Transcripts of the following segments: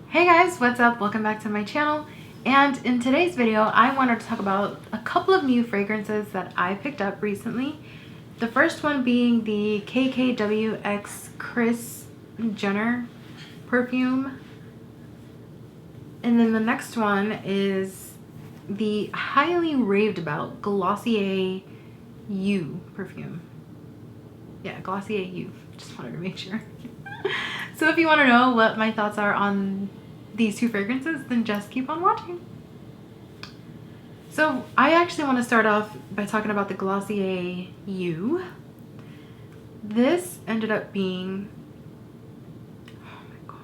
Hey guys, what's up? Welcome back to my channel. And in today's video, I wanted to talk about a couple of new fragrances that I picked up recently. The first one being the KKW x Kris Jenner perfume. And then the next one is the highly raved about Glossier You perfume. Yeah, Glossier You. Just wanted to make sure. So if you want to know what my thoughts are on these two fragrances, then just keep on watching. So I actually want to start off by talking about the Glossier You. This ended up being, oh my god,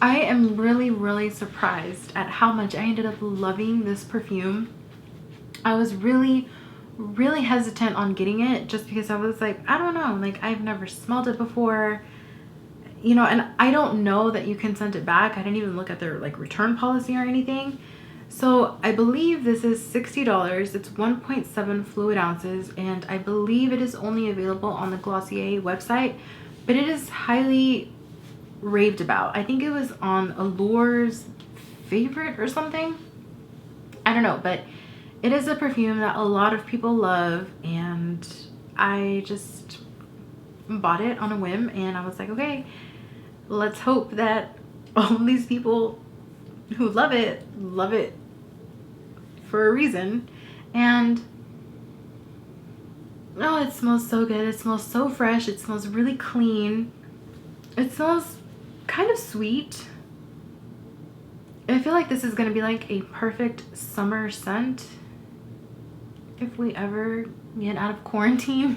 I am really surprised at how much I ended up loving this perfume. I was really hesitant on getting it just because I was like, I don't know, like I've never smelled it before, you know, and I don't know that you can send it back. I didn't even look at their like return policy or anything. So I believe this is $60. It's 1.7 fluid ounces, and I believe it is only available on the Glossier website, but it is highly raved about. I think it was on Allure's favorite or something. I don't know, but it is a perfume that a lot of people love, and I just bought it on a whim, and I was like, okay, let's hope that all these people who love it for a reason. And oh, it smells so good. It smells so fresh. It smells really clean. It smells kind of sweet. I feel like this is going to be like a perfect summer scent if we ever get out of quarantine.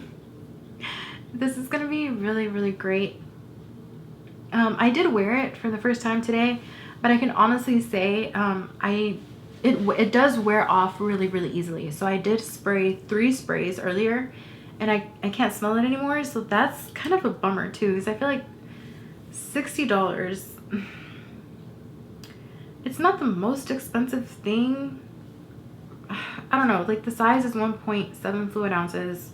This is gonna be really great. I did wear it for the first time today, but I can honestly say it does wear off really easily. So I did spray 3 sprays earlier, and I can't smell it anymore, so that's kind of a bummer too, because I feel like $60, it's not the most expensive thing. I don't know, like the size is 1.7 fluid ounces.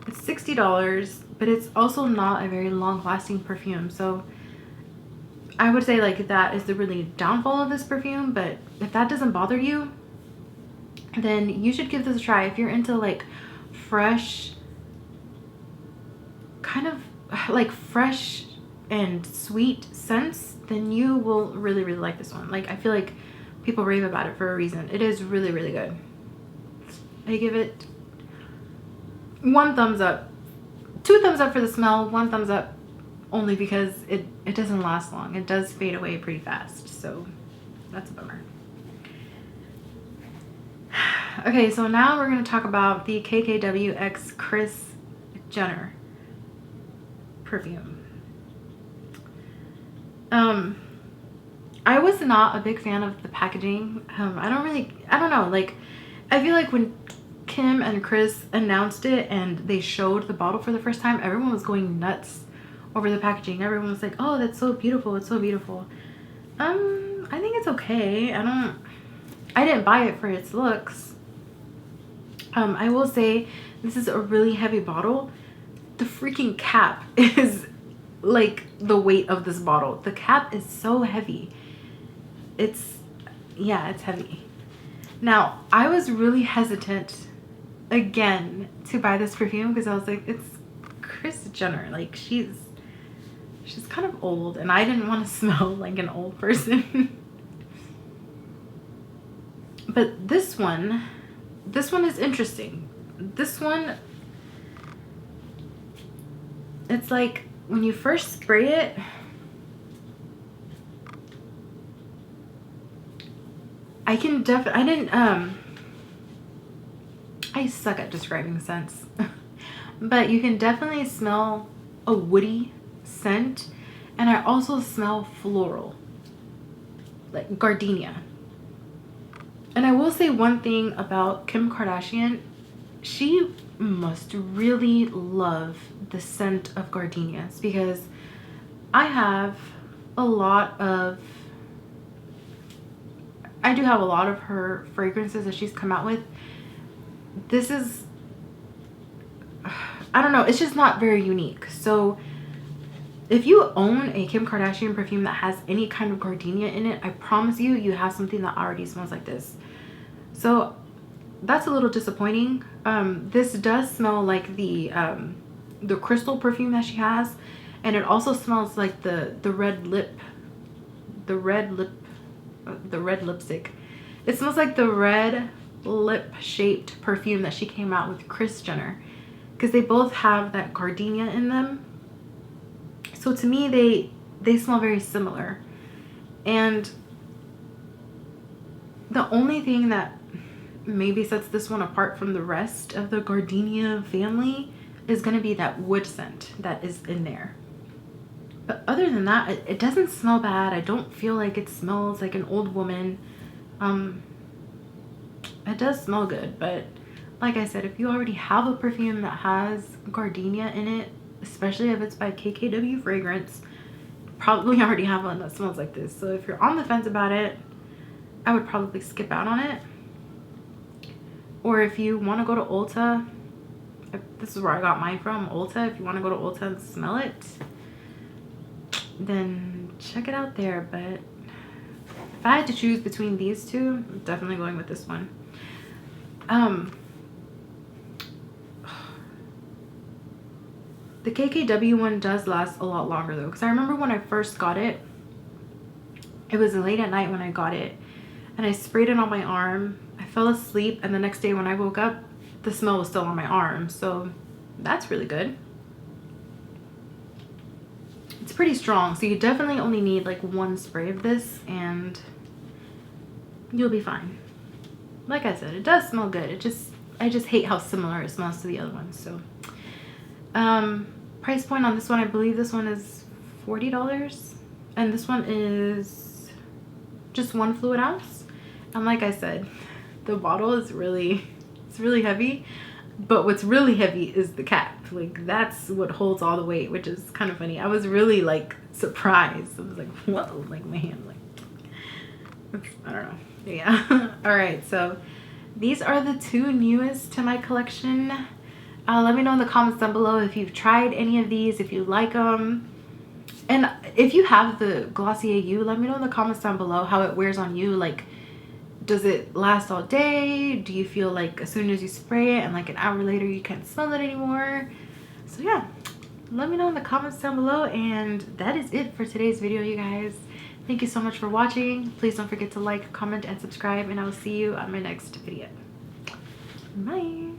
It's $60, but it's also not a very long lasting perfume. So I would say like that is the really downfall of this perfume, but if that doesn't bother you, then you should give this a try. If you're into like fresh, kind of like fresh and sweet scents, then you will really like this one. Like I feel like people rave about it for a reason. It is really good. I give it 1 thumbs up, 2 thumbs up for the smell, 1 thumbs up only because it doesn't last long. It does fade away pretty fast, so that's a bummer. Okay, so now we're going to talk about the KKW x Kris Jenner perfume. I was not a big fan of the packaging. I don't know, like I feel like when Kim and Kris announced it and they showed the bottle for the first time, everyone was going nuts over the packaging. Everyone was like, oh, that's so beautiful, it's so beautiful. I think it's okay. I didn't buy it for its looks. I will say this is a really heavy bottle. The freaking cap is like the weight of this bottle. The cap is so heavy. It's heavy. Now, I was really hesitant again to buy this perfume because I was like, it's Kris Jenner. Like she's kind of old, and I didn't want to smell like an old person. But this one is interesting. This one, it's like when you first spray it, I suck at describing scents. But you can definitely smell a woody scent, and I also smell floral, like gardenia. And I will say one thing about Kim Kardashian, she must really love the scent of gardenias, because I do have a lot of her fragrances that she's come out with. This is, I don't know, it's just not very unique. So If you own a Kim Kardashian perfume that has any kind of gardenia in it, I promise you, you have something that already smells like this. So that's a little disappointing. This does smell like the crystal perfume that she has, and it also smells like the red lipstick. It smells like the red lip shaped perfume that she came out with Kris Jenner, because they both have that gardenia in them. So to me, they smell very similar. And the only thing that maybe sets this one apart from the rest of the gardenia family is going to be that wood scent that is in there. But other than that, it doesn't smell bad. I don't feel like it smells like an old woman. It does smell good, but like I said, if you already have a perfume that has gardenia in it, especially if it's by KKW fragrance, you probably already have one that smells like this. So if you're on the fence about it, I would probably skip out on it. Or if you want to go to Ulta, this is where I got mine from, Ulta. If you want to go to Ulta and smell it, then check it out there. But if I had to choose between these two, I'm definitely going with this one. The KKW one does last a lot longer though, because I remember when I first got it, it was late at night when I got it, and I sprayed it on my arm. I fell asleep, and the next day when I woke up, the smell was still on my arm. So that's really good. It's pretty strong, so you definitely only need like one spray of this and you'll be fine. Like I said, it does smell good. I just hate how similar it smells to the other ones. So price point on this one, I believe this one is $40, and this one is just 1 fluid ounce. And like I said, the bottle is it's really heavy, but what's really heavy is the cap. Like, that's what holds all the weight, which is kind of funny. I was really like surprised. I was like, whoa, like my hand, like, I don't know. Yeah. All right, so these are the 2 newest to my collection. Let me know in the comments down below if you've tried any of these, if you like them. And if you have the Glossier You, let me know in the comments down below how it wears on you. Like, does it last all day? Do you feel like as soon as you spray it and like an hour later you can't smell it anymore? So yeah, let me know in the comments down below. And that is it for today's video, you guys. Thank you so much for watching. Please don't forget to like, comment, and subscribe, and I will see you on my next video. Bye.